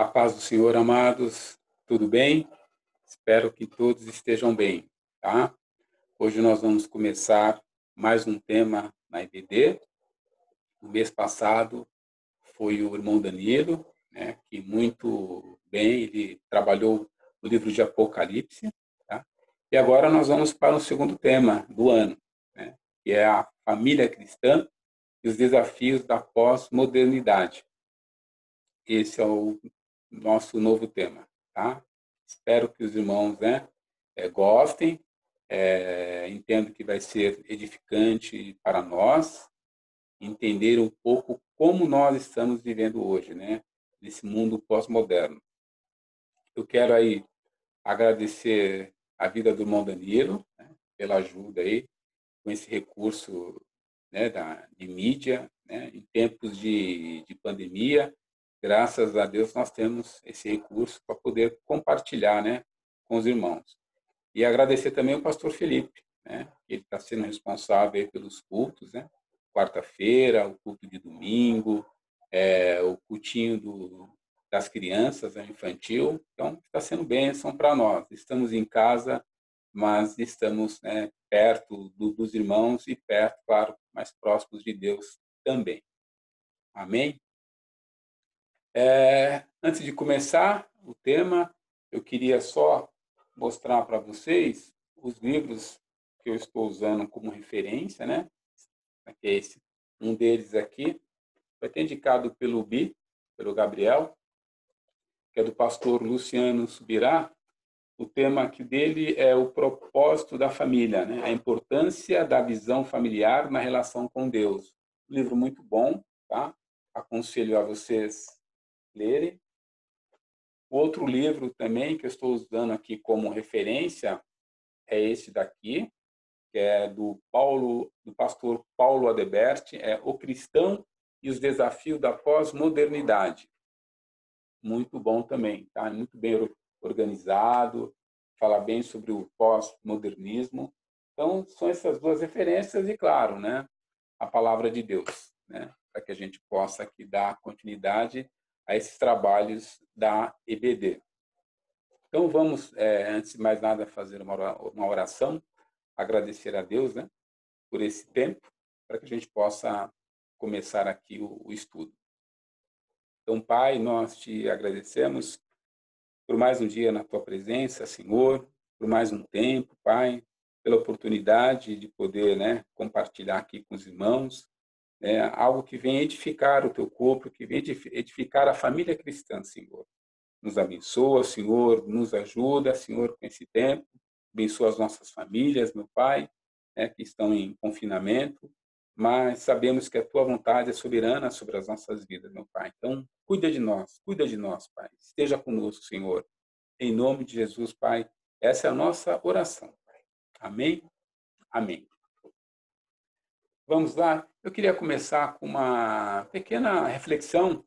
A paz do Senhor, amados, tudo bem? Espero que todos estejam bem, tá? Hoje nós vamos começar mais um tema na IBD. No mês passado foi o irmão Danilo, né, que muito bem, ele trabalhou no livro de Apocalipse, tá? E agora nós vamos para o segundo tema do ano, né, que é a família cristã e os desafios da pós-modernidade. Esse é o nosso novo tema, tá? Espero que os irmãos, né, gostem, entendo que vai ser edificante para nós entender um pouco como nós estamos vivendo hoje, né, nesse mundo pós-moderno. Eu quero aí agradecer a vida do irmão Danilo, né, pela ajuda aí com esse recurso, né, de mídia, né, em tempos de pandemia. Graças a Deus nós temos esse recurso para poder compartilhar, né, com os irmãos. E agradecer também ao pastor Felipe, né, que ele está sendo responsável aí pelos cultos, né, quarta-feira, o culto de domingo, o cultinho das crianças, né, infantil. Então, está sendo bênção para nós. Estamos em casa, mas estamos, né, perto dos irmãos e perto, claro, mais próximos de Deus também. Amém? Antes de começar o tema, eu queria só mostrar para vocês os livros que eu estou usando como referência, né? Aqui é esse, um deles aqui, vai ter indicado pelo Gabriel, que é do pastor Luciano Subirá. O tema aqui dele é o propósito da família, né? A importância da visão familiar na relação com Deus. Um livro muito bom, tá? Aconselho a vocês lerem. Outro livro também que eu estou usando aqui como referência é esse daqui, que é do pastor Paulo Adeberti, é O Cristão e os Desafios da Pós-Modernidade. Muito bom também, tá? Muito bem organizado, fala bem sobre o pós-modernismo. Então, são essas duas referências e, claro, né, a palavra de Deus, né, para que a gente possa aqui dar continuidade a esses trabalhos da EBD. Então, vamos, antes de mais nada, fazer uma oração, agradecer a Deus, né, por esse tempo, para que a gente possa começar aqui o estudo. Então, Pai, nós te agradecemos por mais um dia na tua presença, Senhor, por mais um tempo, Pai, pela oportunidade de poder, né, compartilhar aqui com os irmãos, né, algo que vem edificar o teu corpo, que vem edificar a família cristã, Senhor. Nos abençoa, Senhor, nos ajuda, Senhor, com esse tempo. Abençoa as nossas famílias, meu Pai, né, que estão em confinamento, mas sabemos que a tua vontade é soberana sobre as nossas vidas, meu Pai. Então, cuida de nós, Pai. Esteja conosco, Senhor. Em nome de Jesus, Pai. Essa é a nossa oração, Pai. Amém? Amém. Vamos lá? Eu queria começar com uma pequena reflexão,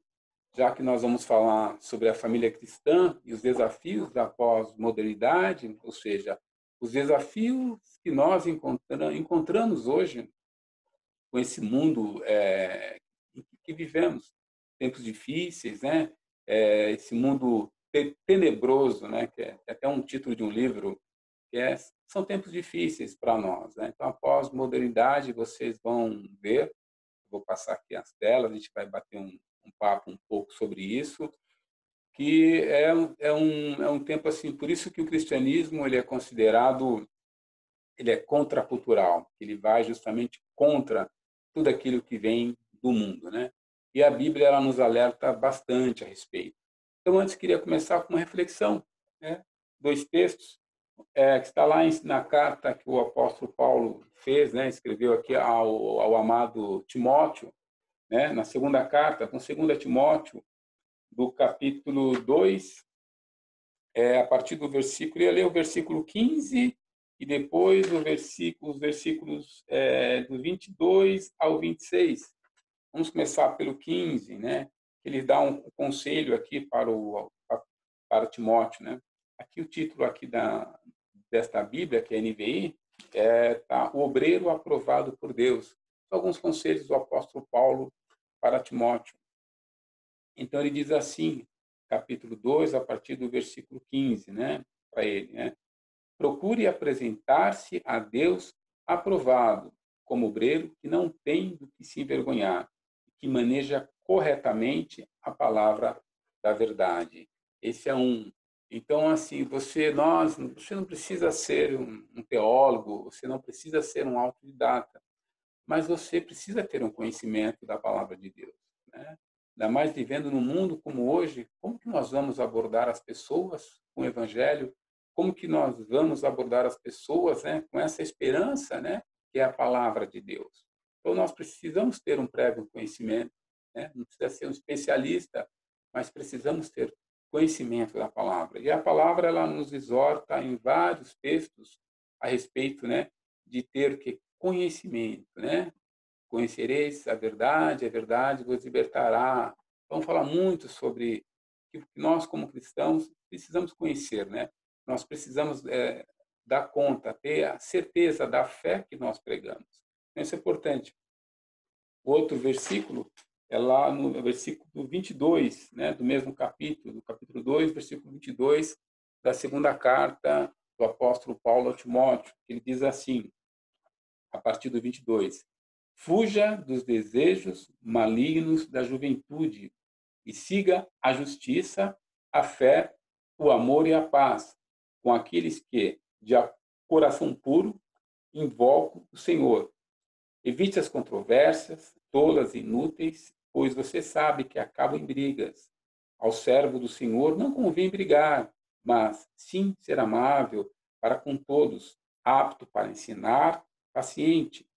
já que nós vamos falar sobre a família cristã e os desafios da pós-modernidade, ou seja, os desafios que nós encontramos hoje com esse mundo em que vivemos, tempos difíceis, né? Esse mundo tenebroso, né? Que é até um título de um livro, são tempos difíceis para nós, né? Então, após modernidade, vocês vão ver, vou passar aqui as telas, a gente vai bater um papo um pouco sobre isso, que é um tempo assim, por isso que o cristianismo ele é considerado, ele é contracultural, ele vai justamente contra tudo aquilo que vem do mundo, né? E a Bíblia ela nos alerta bastante a respeito. Então, antes queria começar com uma reflexão, né? Dois textos que está lá na carta que o apóstolo Paulo fez, né? Escreveu aqui ao amado Timóteo, né? Na segunda carta, com 2 Timóteo, do capítulo 2, a partir do versículo, ia ler o versículo 15 e depois os versículos do 22 ao 26. Vamos começar pelo 15, né? Ele dá um conselho aqui para Timóteo, né? Aqui o título aqui desta Bíblia, que é NVI, tá, o obreiro aprovado por Deus. Alguns conselhos do apóstolo Paulo para Timóteo. Então ele diz assim, capítulo 2, a partir do versículo 15, né? Para ele, né? Procure apresentar-se a Deus aprovado, como obreiro que não tem do que se envergonhar, que maneja corretamente a palavra da verdade. Esse é um. Então, assim, você não precisa ser um teólogo, você não precisa ser um autodidata, mas você precisa ter um conhecimento da palavra de Deus, né? Ainda mais vivendo num mundo como hoje, como que nós vamos abordar as pessoas com o evangelho? Como que nós vamos abordar as pessoas, né, com essa esperança, né, que é a palavra de Deus? Então nós precisamos ter um prévio conhecimento, né? Não precisa ser um especialista, mas precisamos ter conhecimento da palavra. E a palavra ela nos exorta em vários textos a respeito, né, de ter que conhecimento, né? Conhecereis a verdade vos libertará. Vamos falar muito sobre que nós, como cristãos, precisamos conhecer, né? Nós precisamos dar conta, ter a certeza da fé que nós pregamos. Isso é importante. O outro versículo é lá no versículo 22, né, do mesmo capítulo, do capítulo 2, versículo 22, da segunda carta do apóstolo Paulo a Timóteo. Ele diz assim, a partir do 22. Fuja dos desejos malignos da juventude e siga a justiça, a fé, o amor e a paz com aqueles que, de coração puro, invocam o Senhor. Evite as controvérsias, tolas e inúteis, pois você sabe que acabam em brigas. Ao servo do Senhor não convém brigar, mas sim ser amável para com todos, apto para ensinar, paciente.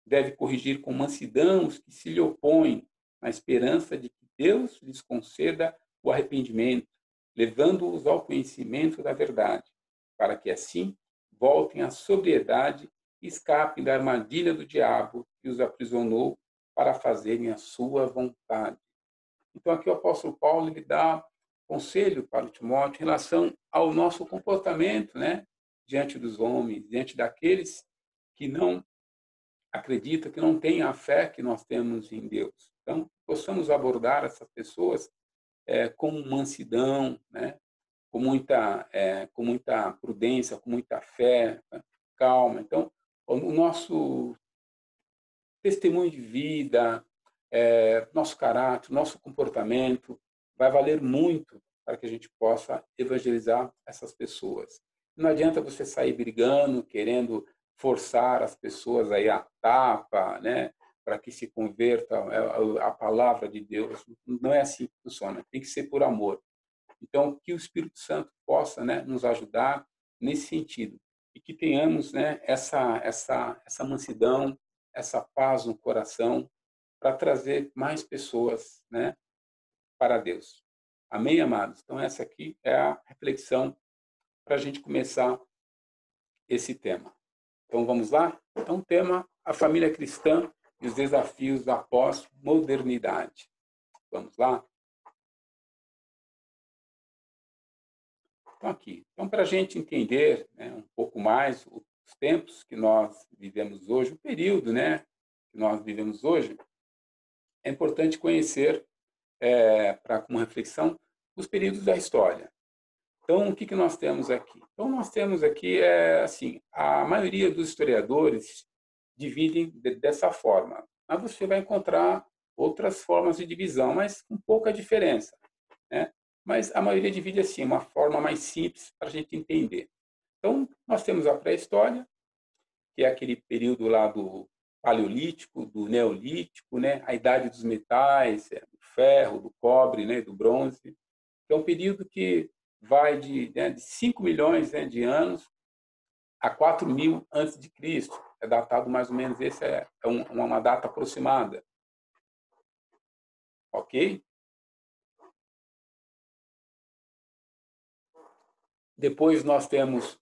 Deve corrigir com mansidão os que se lhe opõem, na esperança de que Deus lhes conceda o arrependimento, levando-os ao conhecimento da verdade, para que assim voltem à sobriedade e escapem da armadilha do diabo que os aprisionou para fazerem a sua vontade. Então aqui o apóstolo Paulo ele dá conselho para o Timóteo em relação ao nosso comportamento, né, diante dos homens, diante daqueles que não acreditam, que não têm a fé que nós temos em Deus. Então, possamos abordar essas pessoas com mansidão, né, com muita prudência, com muita fé, né, calma. Então, o nosso testemunho de vida, nosso caráter, nosso comportamento vai valer muito para que a gente possa evangelizar essas pessoas. Não adianta você sair brigando, querendo forçar as pessoas aí a tapa, né, para que se convertam à palavra de Deus. Não é assim que funciona. Tem que ser por amor. Então, que o Espírito Santo possa, né, nos ajudar nesse sentido e que tenhamos, né, essa mansidão, essa paz no coração para trazer mais pessoas, né, para Deus. Amém, amados? Então, essa aqui é a reflexão para a gente começar esse tema. Então, vamos lá? Então, o tema, a família cristã e os desafios da pós-modernidade. Vamos lá? Então, aqui. Então, para a gente entender, né, um pouco mais os tempos que nós vivemos hoje, o período, né, que nós vivemos hoje, é importante conhecer, para como reflexão, os períodos da história. Então, o que que nós temos aqui? Então, nós temos aqui, assim, a maioria dos historiadores dividem dessa forma. Mas você vai encontrar outras formas de divisão, mas com pouca diferença, né? Mas a maioria divide assim, uma forma mais simples para a gente entender. Então, nós temos a pré-história, que é aquele período lá do paleolítico, do neolítico, né? A idade dos metais, do ferro, do cobre, né? Do bronze, que é um período que vai de 5 milhões, né, de anos a 4.000 antes de Cristo. É datado mais ou menos, esse uma data aproximada. Ok? Depois nós temos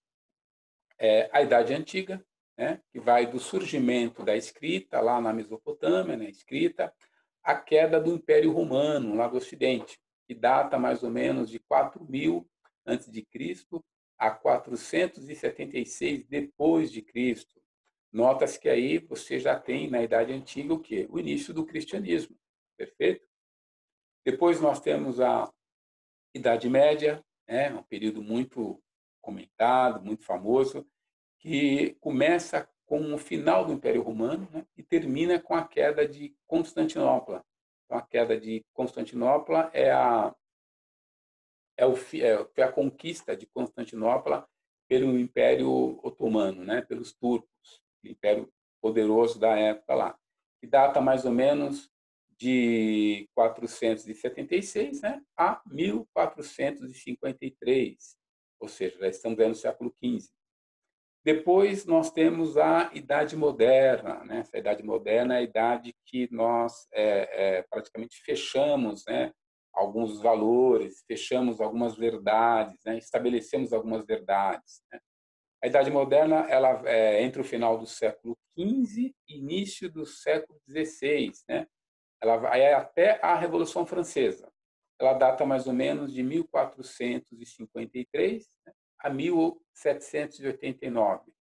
a Idade Antiga, né, que vai do surgimento da escrita lá na Mesopotâmia, né, escrita, a queda do Império Romano lá do Ocidente, que data mais ou menos de 4.000 antes de Cristo a 476 depois de Cristo. Nota-se que aí você já tem na Idade Antiga o quê? O início do cristianismo, perfeito? Depois nós temos Idade Média, é um período muito comentado, muito famoso, que começa com o final do Império Romano, né, e termina com a queda de Constantinopla. Então, a queda de Constantinopla foi a conquista de Constantinopla pelo Império Otomano, né, pelos turcos, o império poderoso da época lá, que data mais ou menos de 476, né, a 1453, ou seja, já estamos no século XV. Depois nós temos a Idade Moderna, né? Essa Idade Moderna é a idade que nós praticamente fechamos, né, alguns valores, fechamos algumas verdades, né, estabelecemos algumas verdades, né? A Idade Moderna ela é entre o final do século XV e início do século XVI, né? Ela vai até a Revolução Francesa. Ela data mais ou menos de 1453, né, a 1789.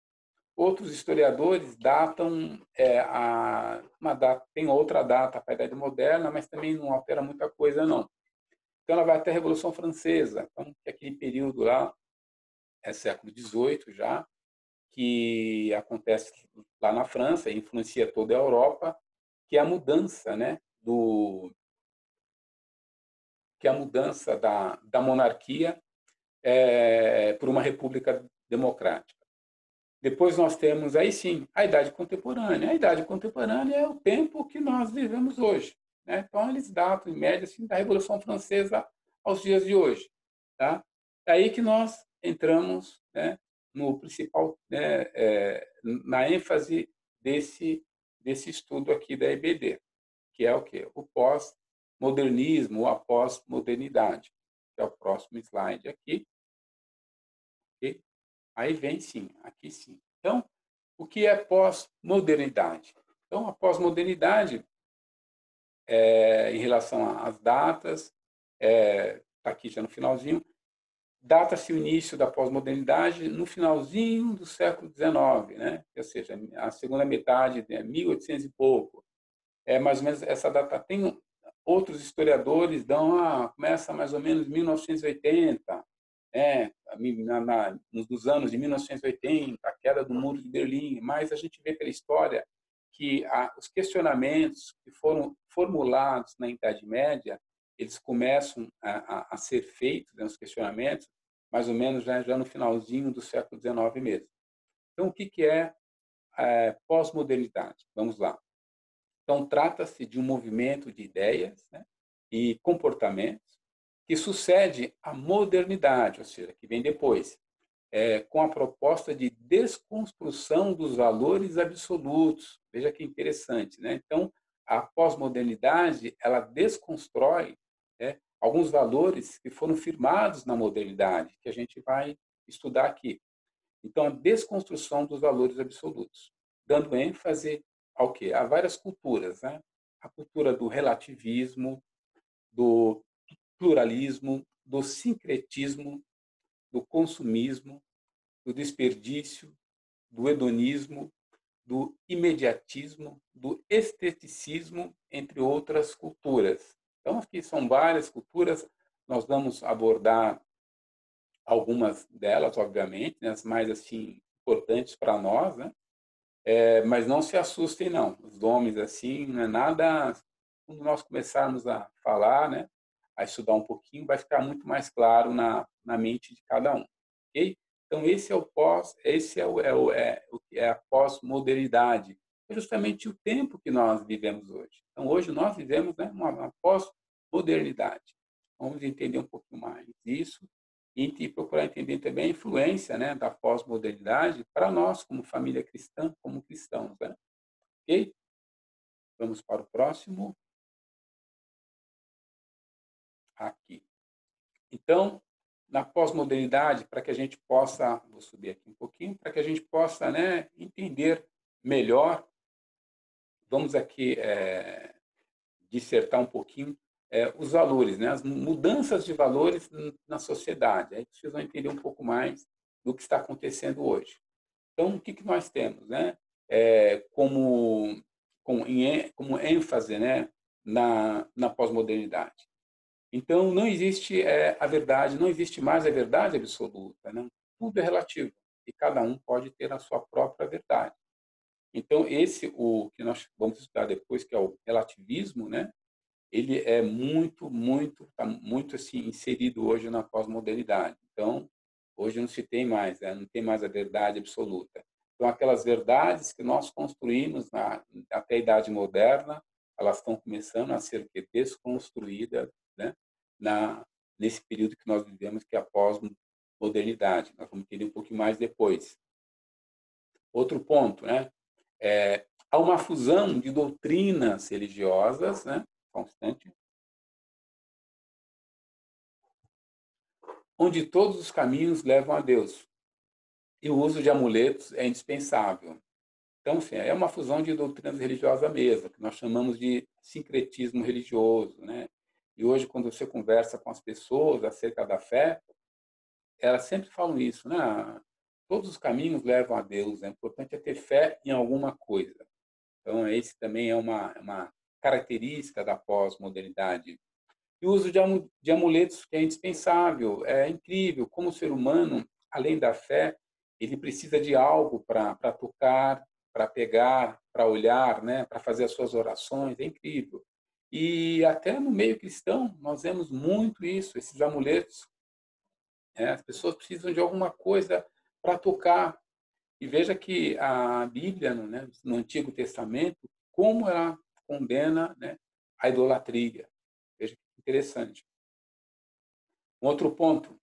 Outros historiadores datam tem outra data para a Idade Moderna, mas também não altera muita coisa não. Então ela vai até a Revolução Francesa, então que aquele período lá é século XVIII já, que acontece lá na França e influencia toda a Europa, que é a mudança, né, da monarquia por uma república democrática. Depois nós temos, aí sim, a Idade Contemporânea. A Idade Contemporânea é o tempo que nós vivemos hoje, né? Então, eles datam, em média, assim, da Revolução Francesa aos dias de hoje. Tá? É aí que nós entramos, né, no principal, né, na ênfase desse estudo aqui da EBD, que é o quê? O pós-modernismo, ou a pós-modernidade, que é o próximo slide aqui. Ok? Aí vem sim, aqui sim. Então, o que é pós-modernidade? Então, a pós-modernidade, em relação às datas, está aqui já no finalzinho, data-se o início da pós-modernidade no finalzinho do século XIX, né? Ou seja, a segunda metade, 1800 e pouco. Mais ou menos essa data. Tem outros historiadores começa mais ou menos em 1980, nos anos de 1980, a queda do Muro de Berlim, mas a gente vê pela história que os questionamentos que foram formulados na Idade Média, eles começam a ser feitos, né, os questionamentos, mais ou menos já no finalzinho do século XIX mesmo. Então, o que é pós-modernidade? Vamos lá. Então, trata-se de um movimento de ideias, né, e comportamentos que sucede à modernidade, ou seja, que vem depois, com a proposta de desconstrução dos valores absolutos. Veja que interessante, né? Então, a pós-modernidade, ela desconstrói, né, alguns valores que foram firmados na modernidade, que a gente vai estudar aqui. Então, a desconstrução dos valores absolutos, dando ênfase ao quê? A várias culturas, né? A cultura do relativismo, do pluralismo, do sincretismo, do consumismo, do desperdício, do hedonismo, do imediatismo, do esteticismo, entre outras culturas. Então, aqui são várias culturas, nós vamos abordar algumas delas, obviamente, né, as mais assim importantes para nós, né? Mas não se assustem não. Os nomes assim não é nada. Quando nós começarmos a falar, né, a estudar um pouquinho, vai ficar muito mais claro na mente de cada um, ok? Então esse é a pós-modernidade. É justamente o tempo que nós vivemos hoje. Então hoje nós vivemos, né, uma pós-modernidade. Vamos entender um pouquinho mais disso e procurar entender também a influência, né, da pós-modernidade para nós, como família cristã, como cristãos. Né? Ok? Vamos para o próximo. Aqui. Então, na pós-modernidade, para que a gente possa, vou subir aqui um pouquinho, para que a gente possa, né, entender melhor, vamos aqui dissertar um pouquinho os valores, né, as mudanças de valores na sociedade. Aí vocês vão entender um pouco mais do que está acontecendo hoje. Então, o que nós temos, né? Como ênfase, né, na pós-modernidade? Então, não existe a verdade, não existe mais a verdade absoluta, né? Tudo é relativo e cada um pode ter a sua própria verdade. Então, o que nós vamos estudar depois, que é o relativismo, né? Ele é tá muito assim inserido hoje na pós-modernidade. Então, hoje não se tem mais, né? Não tem mais a verdade absoluta. Então, aquelas verdades que nós construímos até a Idade Moderna, elas estão começando a ser desconstruídas, né? Na, nesse período que nós vivemos, que é a pós-modernidade. Nós vamos entender um pouquinho mais depois. Outro ponto, né? Há uma fusão de doutrinas religiosas, né? Constante, onde todos os caminhos levam a Deus. E o uso de amuletos é indispensável. Então, assim, é uma fusão de doutrinas religiosas mesmo, que nós chamamos de sincretismo religioso, né? E hoje, quando você conversa com as pessoas acerca da fé, elas sempre falam isso, né? Todos os caminhos levam a Deus, é importante é ter fé em alguma coisa. Então, esse também é uma característica da pós-modernidade. E o uso de amuletos, que é indispensável, é incrível. Como o ser humano, além da fé, ele precisa de algo para tocar, para pegar, para olhar, né? Para fazer as suas orações, é incrível. E até no meio cristão, nós vemos muito isso, esses amuletos. Né? As pessoas precisam de alguma coisa para tocar. E veja que a Bíblia, né, no Antigo Testamento, como ela condena, né, a idolatria. Veja que interessante. Um outro ponto,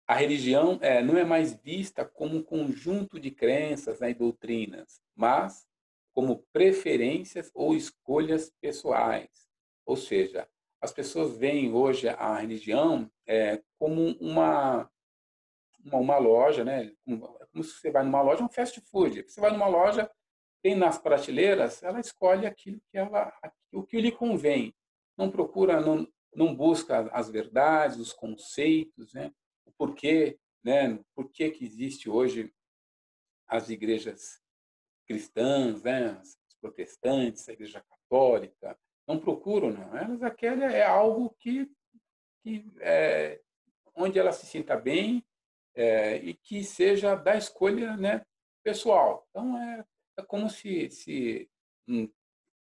a religião não é mais vista como um conjunto de crenças, né, e doutrinas, mas como preferências ou escolhas pessoais. Ou seja, as pessoas veem hoje a religião como uma loja, né? Como se você vai numa loja, um fast food. Você vai numa loja, tem nas prateleiras, ela escolhe aquilo o que lhe convém. Não procura, não busca as verdades, os conceitos, né? O porquê, né? Por que existe hoje as igrejas cristãs, né? As protestantes, a igreja católica, não procuram, não. Elas querem algo que onde ela se sinta bem, e que seja da escolha, né, pessoal. Então, é como se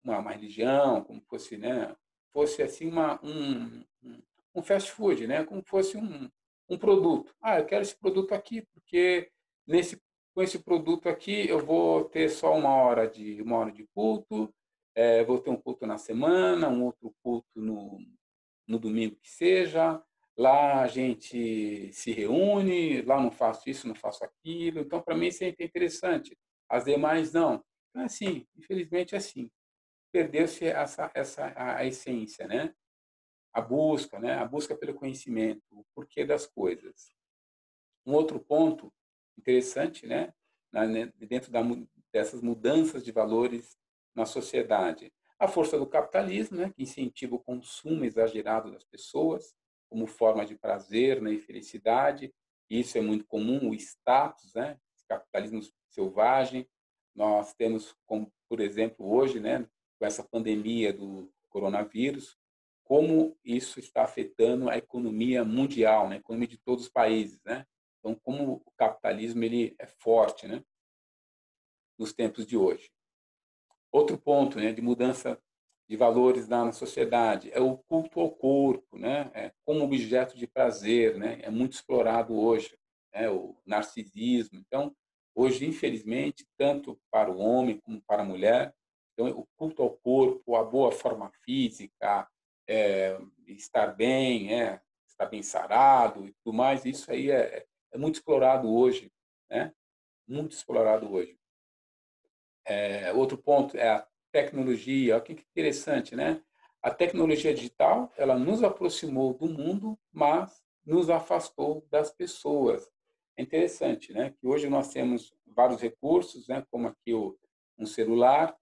uma religião, como fosse, né, fosse assim um fast food, né, como fosse um produto. Ah, eu quero esse produto aqui porque com esse produto aqui eu vou ter só uma hora de culto, vou ter um culto na semana, um outro culto no domingo que seja, lá a gente se reúne, lá não faço isso, não faço aquilo. Então, para mim, isso é interessante. As demais, não. Então, é assim, infelizmente, é assim. Perdeu-se a essência, né? A busca, né? A busca pelo conhecimento, o porquê das coisas. Um outro ponto interessante, né? Dentro dessas mudanças de valores na sociedade. A força do capitalismo, né? Que incentiva o consumo exagerado das pessoas como forma de prazer, né? E felicidade. Isso é muito comum, o status, né? Esse capitalismo selvagem. Nós temos, como, por exemplo, hoje, né? Com essa pandemia do coronavírus, como isso está afetando a economia mundial, né? A economia de todos os países, né? Então, como o capitalismo ele é forte, né, nos tempos de hoje. Outro ponto, né, de mudança de valores na sociedade é o culto ao corpo, né, como objeto de prazer, né, é muito explorado hoje, né, o narcisismo. Então, hoje, infelizmente, tanto para o homem como para a mulher, então, o culto ao corpo, a boa forma física, estar bem, estar bem sarado e tudo mais, isso aí é muito explorado hoje, né? Muito explorado hoje. Outro ponto é a tecnologia. Olha que interessante, né? A tecnologia digital, ela nos aproximou do mundo, mas nos afastou das pessoas. É interessante, né? Que hoje nós temos vários recursos, né? Como aqui um celular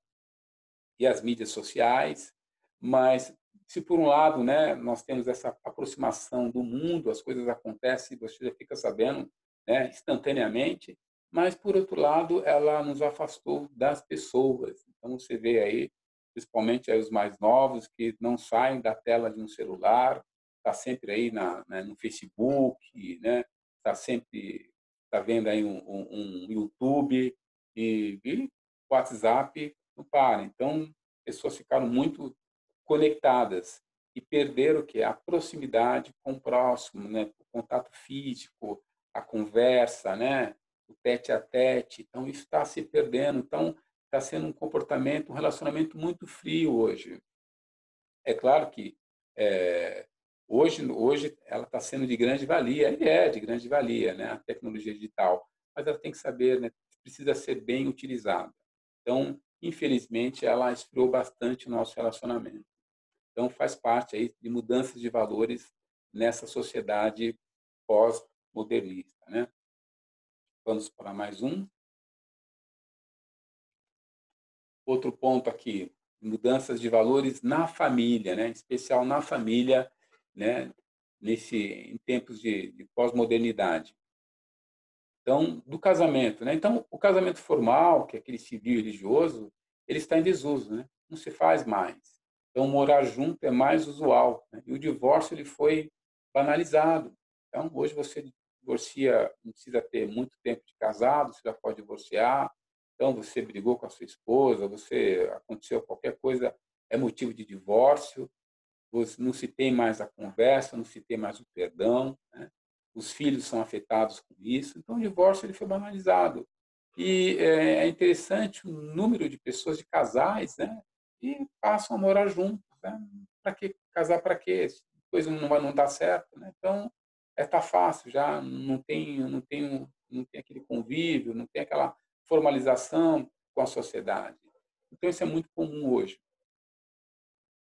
e as mídias sociais, mas se por um lado, né, nós temos essa aproximação do mundo, as coisas acontecem, você já fica sabendo, né, instantaneamente, mas por outro lado, ela nos afastou das pessoas. Então você vê aí, principalmente aí os mais novos que não saem da tela de um celular, está sempre aí no Facebook, né? Está vendo aí um YouTube e o WhatsApp não para. Então, pessoas ficaram muito conectadas e perderam o que? A proximidade com o próximo, né? O contato físico, a conversa, né? O tete a tete. Então, isso está se perdendo. Então, está sendo um comportamento, um relacionamento muito frio hoje. É claro que hoje ela está sendo de grande valia, e é de grande valia, né? A tecnologia digital, mas ela tem que saber, né? Precisa ser bem utilizada. Então, infelizmente, ela esfriou bastante o nosso relacionamento. Então, faz parte aí de mudanças de valores nessa sociedade pós-modernista, né? Vamos para mais um. Outro ponto aqui, mudanças de valores na família, né? Em especial na família, né? Em tempos de pós-modernidade. Então, do casamento, né? Então, o casamento formal, que é aquele civil religioso, ele está em desuso, né? Não se faz mais. Então, morar junto é mais usual, né? E o divórcio ele foi banalizado. Então, hoje você divorcia, não precisa ter muito tempo de casado, você já pode divorciar. Então, você brigou com a sua esposa, aconteceu qualquer coisa, é motivo de divórcio. Não se tem mais a conversa, não se tem mais o perdão, né? Os filhos são afetados com isso. Então, o divórcio ele foi banalizado. E é interessante o número de pessoas, de casais, né, que passam a morar juntos. Né? Para que casar? Para quê? Coisa não dá certo. Né? Então, tá fácil já, não tem aquele convívio, não tem aquela formalização com a sociedade. Então, isso é muito comum hoje.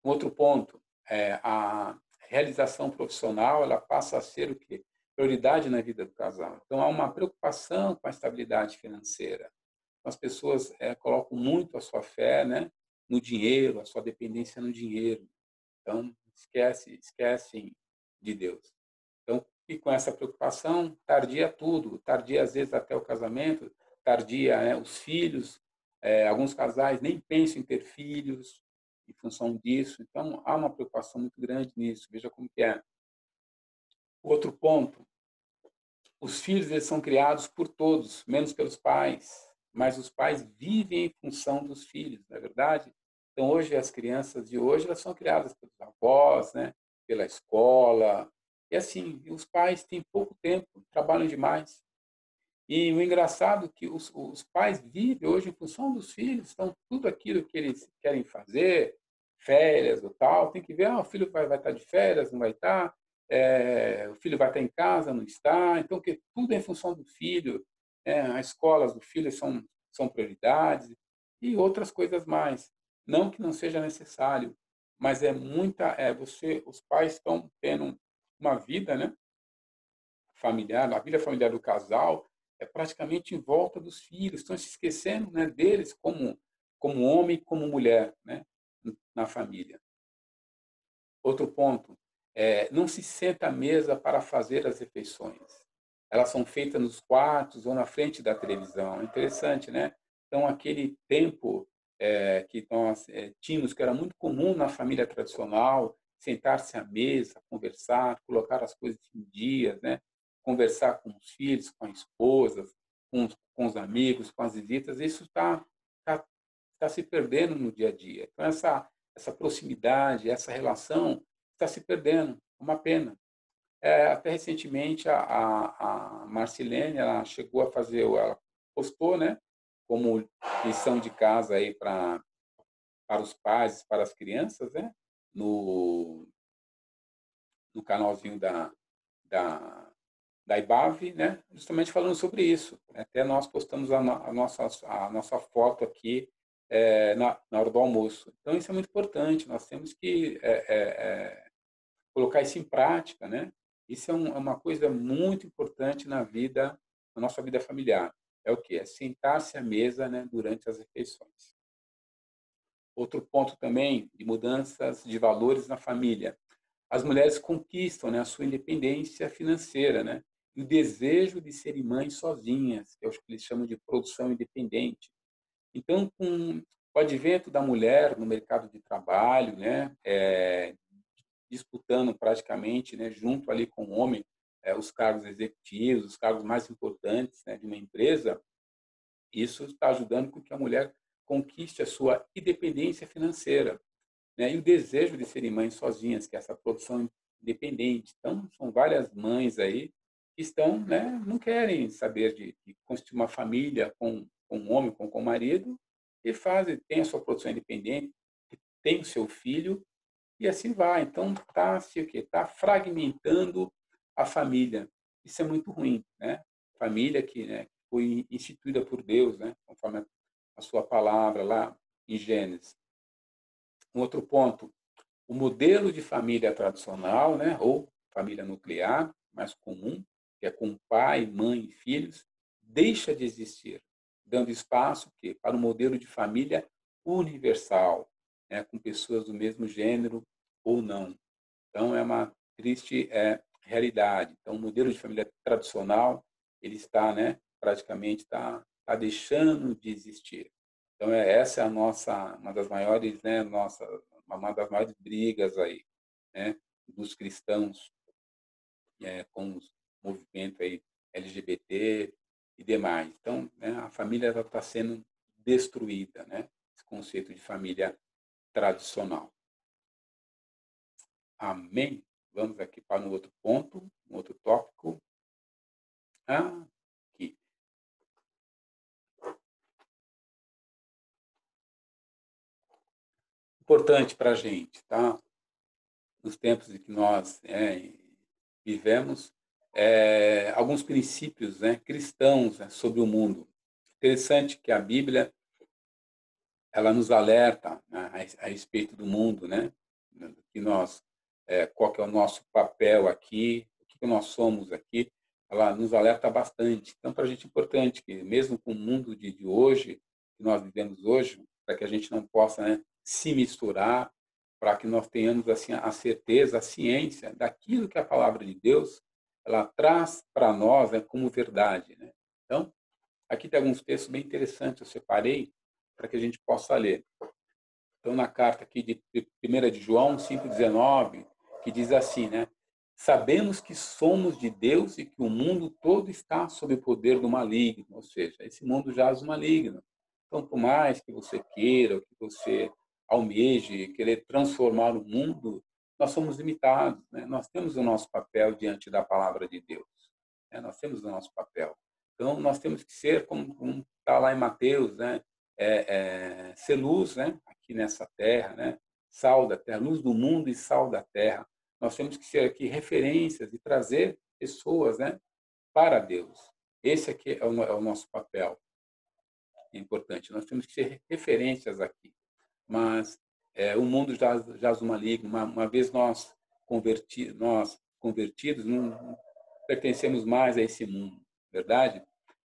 Um outro ponto é a realização profissional, ela passa a ser o quê? Prioridade na vida do casal. Então, há uma preocupação com a estabilidade financeira. As pessoas colocam muito a sua fé, né, no dinheiro, a sua dependência no dinheiro. Então, esquecem de Deus. Então, e com essa preocupação, tardia tudo, tardia às vezes até o casamento, tardia, né, os filhos. Alguns casais nem pensam em ter filhos em função disso. Então, há uma preocupação muito grande nisso. Veja como que é. Outro ponto, os filhos eles são criados por todos, menos pelos pais, mas os pais vivem em função dos filhos, não é verdade? Então, hoje, as crianças de hoje elas são criadas pelos avós, né? Pela escola, e assim, os pais têm pouco tempo, trabalham demais. E o engraçado é que os pais vivem hoje em função dos filhos, então tudo aquilo que eles querem fazer, férias ou tal, tem que ver, o filho vai estar de férias, não vai estar, o filho vai estar em casa, não está, então que tudo é em função do filho, as escolas do filho são prioridades e outras coisas mais. Não que não seja necessário, mas os pais estão tendo uma vida, né, familiar, a vida familiar do casal é praticamente em volta dos filhos, estão se esquecendo, né, deles como homem, como mulher, né, na família. Outro ponto, não se senta à mesa para fazer as refeições. Elas são feitas nos quartos ou na frente da televisão. É interessante, né? Então, aquele tempo que nós tínhamos, que era muito comum na família tradicional, sentar-se à mesa, conversar, colocar as coisas em dias, né? Conversar com os filhos, com a esposa, com os amigos, com as visitas, isso tá se perdendo no dia a dia. Então, essa proximidade, essa relação está se perdendo. É uma pena. Até recentemente, a Marcilene, ela chegou a fazer, ela postou, né, como lição de casa aí para os pais, para as crianças, né, no canalzinho da, da IBAV, né, justamente falando sobre isso. Até nós postamos a nossa foto aqui na hora do almoço. Então, isso é muito importante. Nós temos que colocar isso em prática, né? Isso é uma coisa muito importante na nossa vida familiar. É o quê? É sentar-se à mesa, né, durante as refeições. Outro ponto também de mudanças de valores na família. As mulheres conquistam, né, a sua independência financeira, né? E o desejo de serem mães sozinhas, que é o que eles chamam de produção independente. Então, com o advento da mulher no mercado de trabalho, né, disputando praticamente, né, junto ali com o homem, os cargos executivos, os cargos mais importantes, né, de uma empresa, isso está ajudando com que a mulher conquiste a sua independência financeira, né, e o desejo de serem mães sozinhas, que é essa produção independente. Então, são várias mães aí que estão, né, não querem saber de constituir uma família com um homem, com o marido, e fazem, tem a sua produção independente, tem o seu filho, e assim vai. Então, está o quê? Tá fragmentando a família. Isso é muito ruim, né? Família que, né, foi instituída por Deus, né? Conforme a sua palavra lá em Gênesis. Um outro ponto, o modelo de família tradicional, né, ou família nuclear, mais comum, que é com pai, mãe e filhos, deixa de existir, dando espaço para um modelo de família universal, né, com pessoas do mesmo gênero ou não. Então, é uma triste realidade. Então, o modelo de família tradicional, ele está, né, praticamente está deixando de existir. Então, essa é a nossa, uma das maiores, né, uma das maiores brigas aí, né, dos cristãos, com os movimentos aí LGBT e demais. Então, né, a família está sendo destruída, né, esse conceito de família tradicional. Amém? Vamos aqui para um outro ponto, um outro tópico. Aqui. Importante para a gente, tá? Nos tempos em que nós vivemos, alguns princípios, né, cristãos, né, sobre o mundo. Interessante que a Bíblia ela nos alerta, né, a respeito do mundo, né? Que nós, qual que é o nosso papel aqui, o que nós somos aqui. Ela nos alerta bastante. Então, para a gente é importante que, mesmo com o mundo de hoje, que nós vivemos hoje, para que a gente não possa, né, se misturar, para que nós tenhamos assim a certeza, a ciência daquilo que a palavra de Deus ela traz para nós, né, como verdade, né? Então, aqui tem alguns textos bem interessantes, eu separei para que a gente possa ler. Então, na carta aqui de 1 de João 5,19, que diz assim, né? Sabemos que somos de Deus e que o mundo todo está sob o poder do maligno, ou seja, esse mundo jaz o maligno. Então, por mais que você queira, que você almeje, querer transformar o mundo, nós somos limitados, né? Nós temos o nosso papel diante da palavra de Deus, né? Nós temos o nosso papel. Então, nós temos que ser, como está lá em Mateus, né? Ser luz, né? Aqui nessa terra, né? Sal da terra, luz do mundo e sal da terra. Nós temos que ser aqui referências e trazer pessoas, né, para Deus. Esse aqui é o nosso papel. É importante. Nós temos que ser referências aqui. Mas o mundo jaz o maligno. Uma vez nós convertidos, não pertencemos mais a esse mundo, verdade?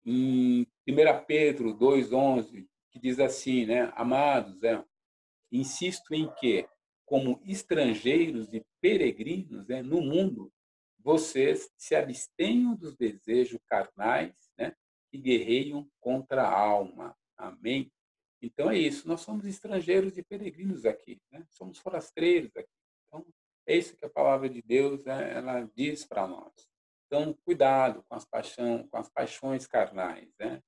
Em 1 Pedro 2,11, que diz assim, né? Amados, insisto em que, como estrangeiros e peregrinos, né, no mundo, vocês se abstenham dos desejos carnais, né, que guerreiam contra a alma. Amém? Então é isso, nós somos estrangeiros e peregrinos aqui, né? Somos forasteiros aqui. Então, é isso que a palavra de Deus, né, ela diz para nós. Então, cuidado com as paixões carnais, né,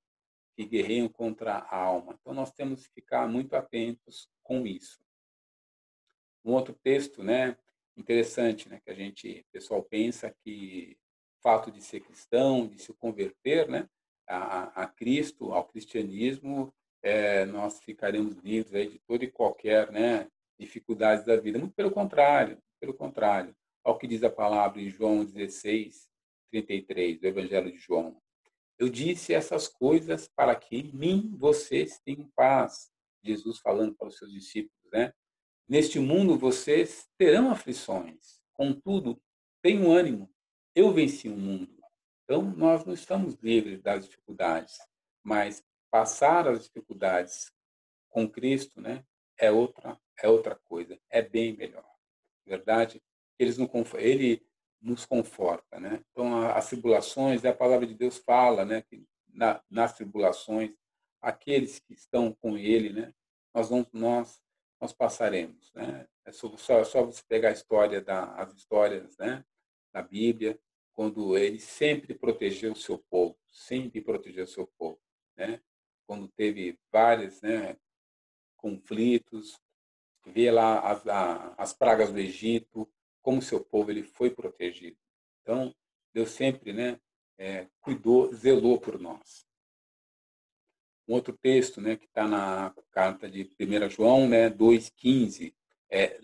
que guerreiam contra a alma. Então, nós temos que ficar muito atentos com isso. Um outro texto, né, interessante, né, que o pessoal pensa que o fato de ser cristão, de se converter, né, a Cristo, ao cristianismo, nós ficaremos livres aí de toda e qualquer, né, dificuldades da vida. Muito pelo contrário, pelo contrário. Ao que diz a palavra em João 16:33, do Evangelho de João. Eu disse essas coisas para que em mim vocês tenham paz. Jesus falando para os seus discípulos, né? Neste mundo vocês terão aflições, contudo, tenham ânimo, eu venci o mundo. Então, nós não estamos livres das dificuldades, mas passar as dificuldades com Cristo, né, é outra coisa, é bem melhor. Verdade? Ele nos conforta, né? Então, as tribulações, a palavra de Deus fala, né, que nas tribulações, aqueles que estão com ele, né, nós nós passaremos, né? É só você pegar as histórias, né, da Bíblia, quando ele sempre protegeu o seu povo, sempre protegeu o seu povo, né? Quando teve vários, né, conflitos, vê lá as pragas do Egito, como o seu povo ele foi protegido. Então, Deus sempre, né, cuidou, zelou por nós. Um outro texto, né, que está na carta de 1 João, né, 2,15,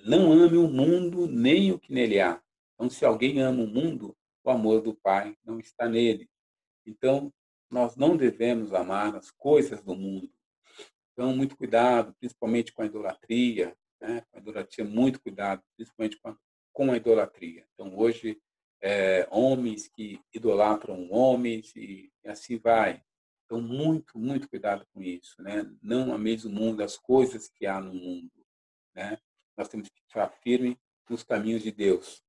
não ame o mundo nem o que nele há. Então, se alguém ama o mundo, o amor do Pai não está nele. Então, nós não devemos amar as coisas do mundo. Então, muito cuidado, principalmente com a idolatria, né? Com a idolatria, muito cuidado, principalmente com a idolatria. Então, hoje, homens que idolatram homens e assim vai. Então, muito, muito cuidado com isso, né? Não ameis o mundo, as coisas que há no mundo, né? Nós temos que estar firme nos caminhos de Deus.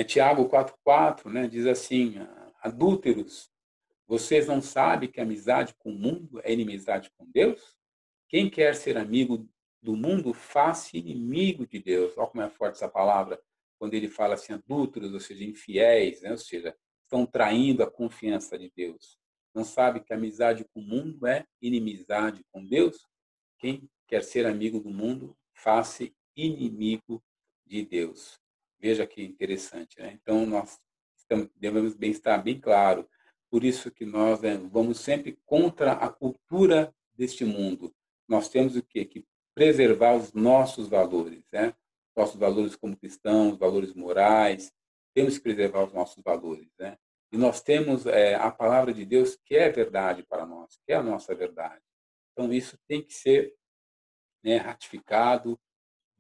Tiago 4,4, né, diz assim, adúlteros, vocês não sabem que a amizade com o mundo é inimizade com Deus? Quem quer ser amigo do mundo, faça inimigo de Deus. Olha como é forte essa palavra, quando ele fala assim, adúlteros, ou seja, infiéis, né? Ou seja, estão traindo a confiança de Deus. Não sabe que a amizade com o mundo é inimizade com Deus? Quem quer ser amigo do mundo, faça inimigo de Deus. Veja que interessante, né? Então, nós devemos estar bem claro. Por isso que nós, né, vamos sempre contra a cultura deste mundo. Nós temos o quê? Que preservar os nossos valores, né? Nossos valores como cristãos, valores morais. Temos que preservar os nossos valores, né? E nós temos a palavra de Deus, que é verdade para nós, que é a nossa verdade. Então, isso tem que ser, né, ratificado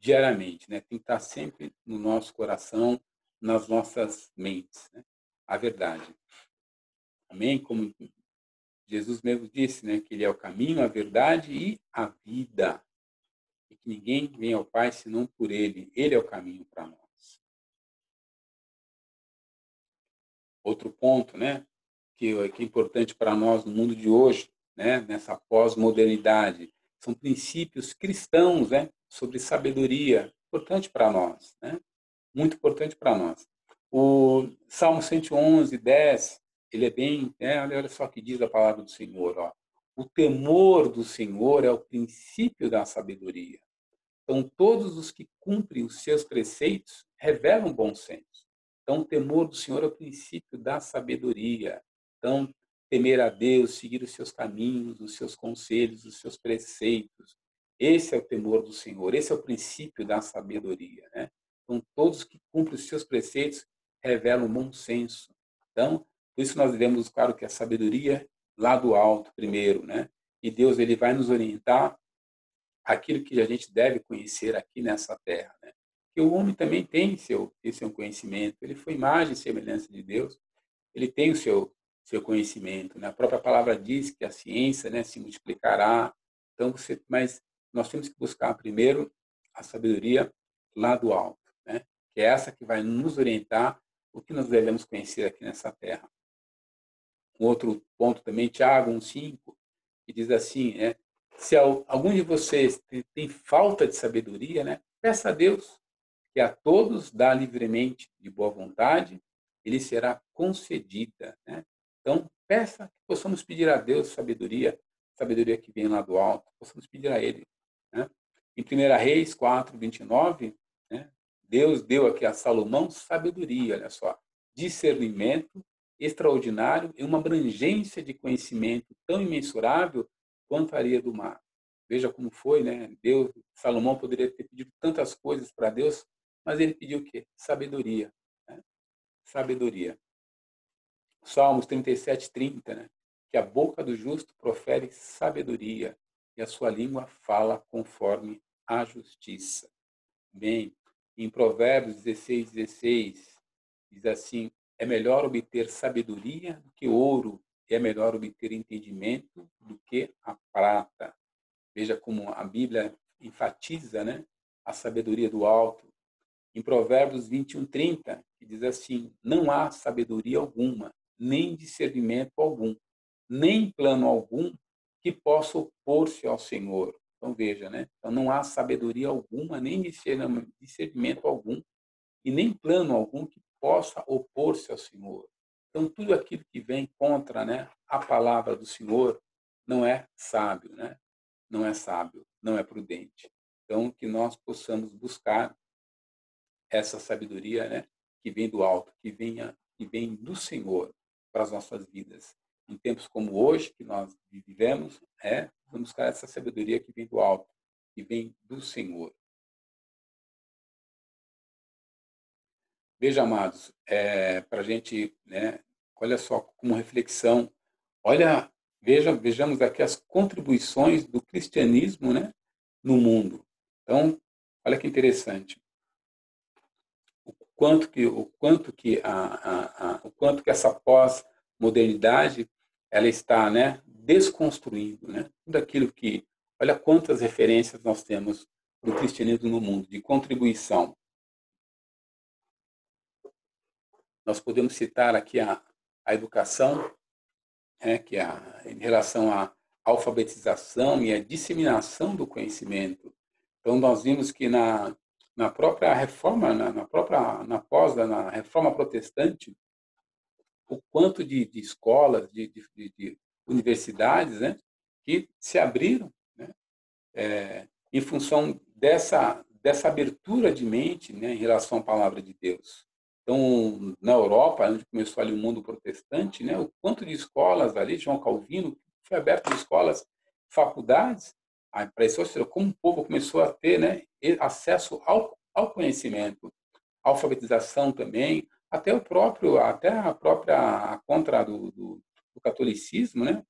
diariamente, né? Tem que estar sempre no nosso coração, nas nossas mentes, né? A verdade. Amém? Como Jesus mesmo disse, né, que ele é o caminho, a verdade e a vida. E que ninguém vem ao Pai senão por ele. Ele é o caminho para nós. Outro ponto, né, que é importante para nós no mundo de hoje, né, nessa pós-modernidade, são princípios cristãos, né, sobre sabedoria, importante para nós, né? Muito importante para nós. O Salmo 111, 10, ele é bem, olha só o que diz a palavra do Senhor, ó. O temor do Senhor é o princípio da sabedoria. Então, todos os que cumprem os seus preceitos revelam bom senso. Então, o temor do Senhor é o princípio da sabedoria. Então, temer a Deus, seguir os seus caminhos, os seus conselhos, os seus preceitos. Esse é o temor do Senhor, esse é o princípio da sabedoria, né? Então, todos que cumprem os seus preceitos revelam bom senso. Então, por isso nós devemos, claro, que a sabedoria lá do alto primeiro, né? E Deus ele vai nos orientar aquilo que a gente deve conhecer aqui nessa terra, né? Que o homem também tem seu conhecimento, ele foi imagem e semelhança de Deus, ele tem o seu conhecimento, né? A própria palavra diz que a ciência, né, se multiplicará. Então mas nós temos que buscar primeiro a sabedoria lá do alto, né? Que é essa que vai nos orientar o que nós devemos conhecer aqui nessa terra. Um outro ponto também, Tiago 1,5, que diz assim, se algum de vocês tem falta de sabedoria, né, peça a Deus, que a todos dá livremente, de boa vontade, ele será concedida, né? Então, peça que possamos pedir a Deus sabedoria, sabedoria que vem lá do alto, possamos pedir a Ele, né? Em 1 Reis 4:29, né, Deus deu aqui a Salomão sabedoria, olha só, discernimento extraordinário e uma abrangência de conhecimento tão imensurável quanto a areia do mar. Veja como foi, né? Deus, Salomão poderia ter pedido tantas coisas para Deus, mas ele pediu o quê? Sabedoria, né? Sabedoria. Salmos 37:30, né? Que a boca do justo profere sabedoria e a sua língua fala conforme a justiça. Bem, em Provérbios 16:16 diz assim: é melhor obter sabedoria do que ouro, e é melhor obter entendimento do que a prata. Veja como a Bíblia enfatiza, né, a sabedoria do alto. Em Provérbios 21:30, que diz assim: não há sabedoria alguma, nem discernimento algum, nem plano algum que possa opor-se ao Senhor. Então, veja, né? Então, não há sabedoria alguma, nem discernimento algum, e nem plano algum que possa opor-se ao Senhor. Então, tudo aquilo que vem contra, né, a palavra do Senhor não é sábio, né? Não é sábio, não é prudente. Então, que nós possamos buscar essa sabedoria, né, que vem do alto, que vem do Senhor para as nossas vidas. Em tempos como hoje, que nós vivemos, vamos buscar essa sabedoria que vem do alto, que vem do Senhor. Veja, amados, para a gente, né, olha só como reflexão, vejamos aqui as contribuições do cristianismo, né, no mundo. Então, olha que interessante. O quanto que essa pós-modernidade ela está, né, desconstruindo, né, tudo aquilo que, olha quantas referências nós temos do cristianismo no mundo, de contribuição. Nós podemos citar aqui a educação, que em relação à alfabetização e à disseminação do conhecimento. Então, nós vimos que na própria reforma, na reforma protestante, o quanto de escolas, de universidades, né, que se abriram, né, em função dessa abertura de mente, né, em relação à palavra de Deus. Então, na Europa, onde começou ali o mundo protestante, né, o quanto de escolas ali, João Calvino, foi aberto de escolas, faculdades, para isso, ou seja, como o povo começou a ter, né, acesso ao conhecimento, alfabetização também, até a própria a contra do catolicismo, né,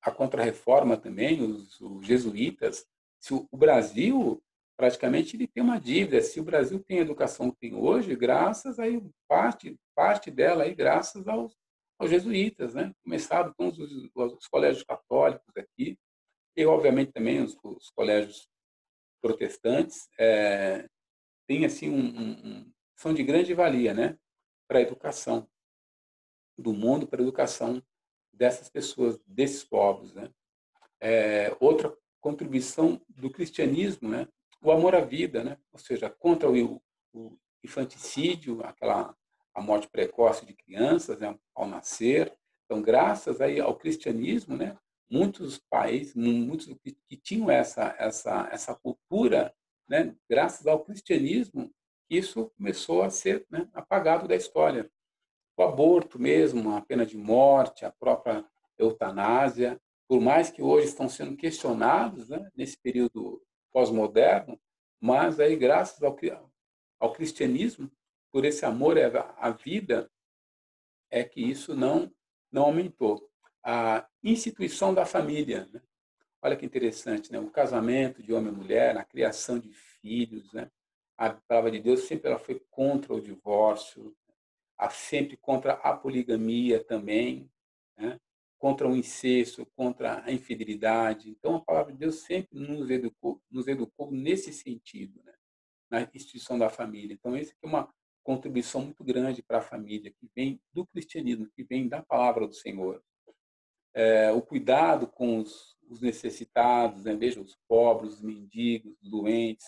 a contra-reforma também, os jesuítas. Se o Brasil, praticamente, ele tem uma dívida. Se o Brasil tem a educação que tem hoje, graças aí, parte dela aí, graças aos jesuítas, né? Começaram com os colégios católicos aqui, e, obviamente, também os colégios protestantes, têm, assim, são de grande valia, né? Para a educação do mundo, para a educação dessas pessoas, desses povos, né? Outra contribuição do cristianismo, né? O amor à vida, né? Ou seja, contra o infanticídio, a morte precoce de crianças, né, ao nascer. Então, graças aí ao cristianismo, né, muitos países, muitos que tinham essa cultura, né, graças ao cristianismo, isso começou a ser, né, apagado da história. O aborto mesmo, a pena de morte, a própria eutanásia, por mais que hoje estão sendo questionados, né, nesse período pós-moderno, mas aí graças ao cristianismo, por esse amor à vida, é que isso não aumentou. A instituição da família, né? Olha que interessante, né? O casamento de homem e mulher, a criação de filhos, né? A palavra de Deus sempre ela foi contra o divórcio, sempre contra a poligamia também, né? Contra o incesto, contra a infidelidade. Então, a palavra de Deus sempre nos educou nesse sentido, né? Na instituição da família. Então, essa é uma contribuição muito grande para a família, que vem do cristianismo, que vem da palavra do Senhor. O cuidado com os necessitados, né? Veja, os pobres, os mendigos, os doentes,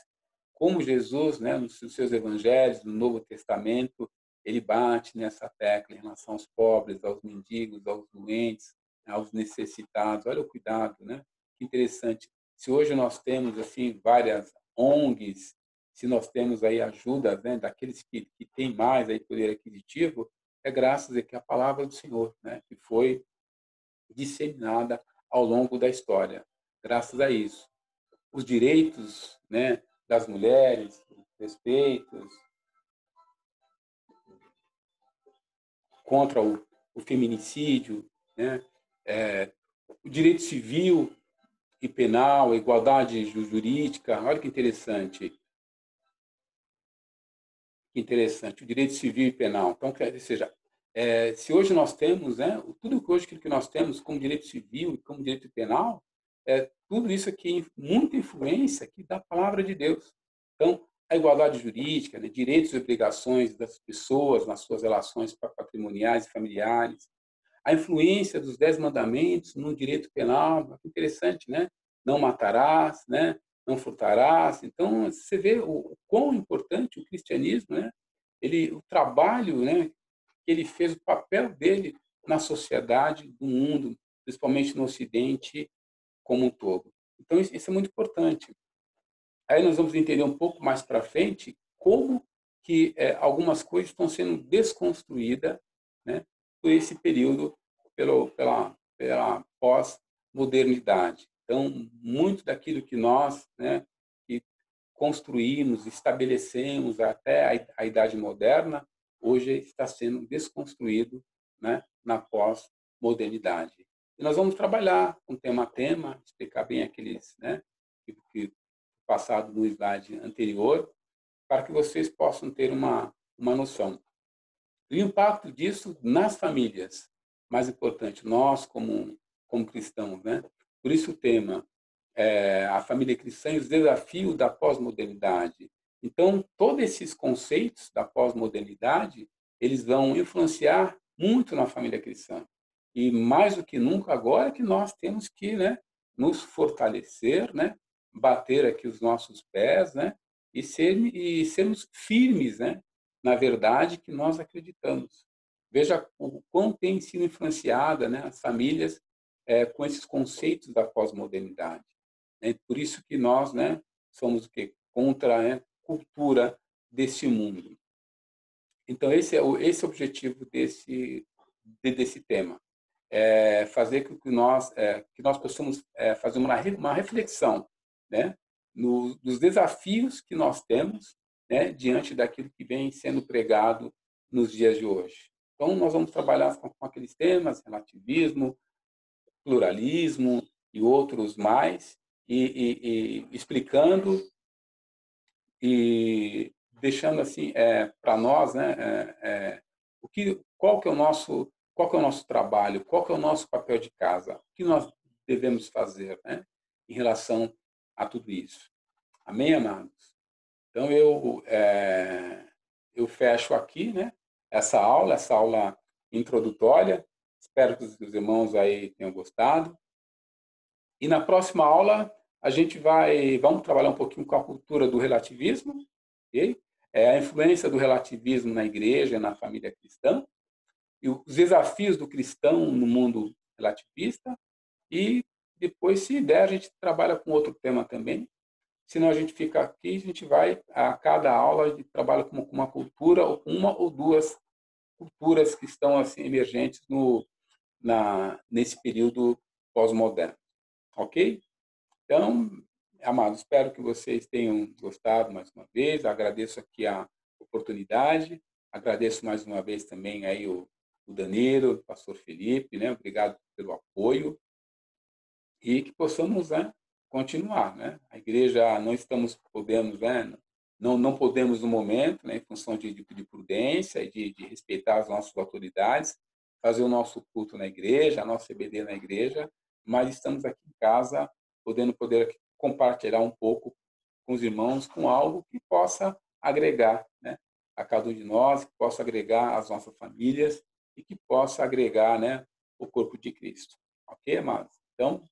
como Jesus, né, nos seus evangelhos, no Novo Testamento, ele bate nessa tecla em relação aos pobres, aos mendigos, aos doentes, aos necessitados. Olha o cuidado, né? Que interessante. Se hoje nós temos assim várias ONGs, se nós temos aí ajuda, né, daqueles que têm mais aí poder aquisitivo, é graças aqui à palavra do Senhor, né, que foi disseminada ao longo da história. Graças a isso, os direitos, né, das mulheres, respeitos contra o feminicídio, né, o direito civil e penal, a igualdade jurídica. Olha que interessante. Que interessante, o direito civil e penal. Então, quer seja, se hoje nós temos, né, tudo que hoje que nós temos como direito civil e como direito penal, tudo isso aqui muita influência aqui da palavra de Deus. Então, a igualdade jurídica, né, direitos e obrigações das pessoas nas suas relações patrimoniais e familiares, a influência dos 10 mandamentos no direito penal, interessante, né? não matarás, né? Não furtarás. Então, você vê o quão importante o cristianismo, né? O trabalho, né? Que ele fez, o papel dele na sociedade do mundo, principalmente no Ocidente como um todo. Então, isso é muito importante. Aí nós vamos entender um pouco mais para frente como que algumas coisas estão sendo desconstruídas, né, por esse período, pela pós-modernidade. Então, muito daquilo que nós, né, que construímos, estabelecemos até a Idade Moderna, hoje está sendo desconstruído, né, na pós-modernidade. E nós vamos trabalhar com tema a tema, explicar bem aqueles, né, que passado no slide anterior, para que vocês possam ter uma noção. E o impacto disso nas famílias, mais importante, nós como cristãos, né? Por isso o tema é a família cristã e os desafios da pós-modernidade. Então, todos esses conceitos da pós-modernidade, eles vão influenciar muito na família cristã. E mais do que nunca agora que nós temos que, né, nos fortalecer, né, bater aqui os nossos pés, né, e sermos firmes, né, na verdade que nós acreditamos. Veja o quão tem sido influenciada, né, as famílias com esses conceitos da pós-modernidade. É por isso que nós, né, somos o quê? Contra, né, a cultura desse mundo. Então esse é o objetivo desse tema, é fazer com que nós possamos fazer uma reflexão, né, nos desafios que nós temos, né, diante daquilo que vem sendo pregado nos dias de hoje. Então nós vamos trabalhar com aqueles temas, relativismo, pluralismo e outros mais, e explicando e deixando assim para nós, né, qual que é o nosso trabalho, qual que é o nosso papel de casa, o que nós devemos fazer, né, em relação a tudo isso. Amém, amados? Então eu fecho aqui, né, essa aula introdutória. Espero que os irmãos aí tenham gostado. E na próxima aula a gente vamos trabalhar um pouquinho com a cultura do relativismo, ok? A influência do relativismo na igreja, na família cristã, e os desafios do cristão no mundo relativista. E depois, se der, a gente trabalha com outro tema também. Senão a gente fica aqui, a gente vai a cada aula a gente trabalha com uma cultura ou com uma ou duas culturas que estão assim emergentes nesse período pós-moderno, ok? Então, amados, espero que vocês tenham gostado mais uma vez. Agradeço aqui a oportunidade. Agradeço mais uma vez também aí o Danilo, o pastor Felipe, né? Obrigado pelo apoio e que possamos, né, continuar, né? A igreja podemos, né? Não podemos no momento, né, em função de prudência e de respeitar as nossas autoridades, fazer o nosso culto na igreja, a nossa CBD na igreja, mas estamos aqui em casa poder compartilhar um pouco com os irmãos, com algo que possa agregar, né, a cada um de nós, que possa agregar as nossas famílias e que possa agregar, né, o corpo de Cristo. Ok, amados? Então,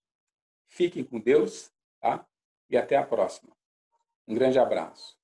fiquem com Deus, tá? E até a próxima. Um grande abraço.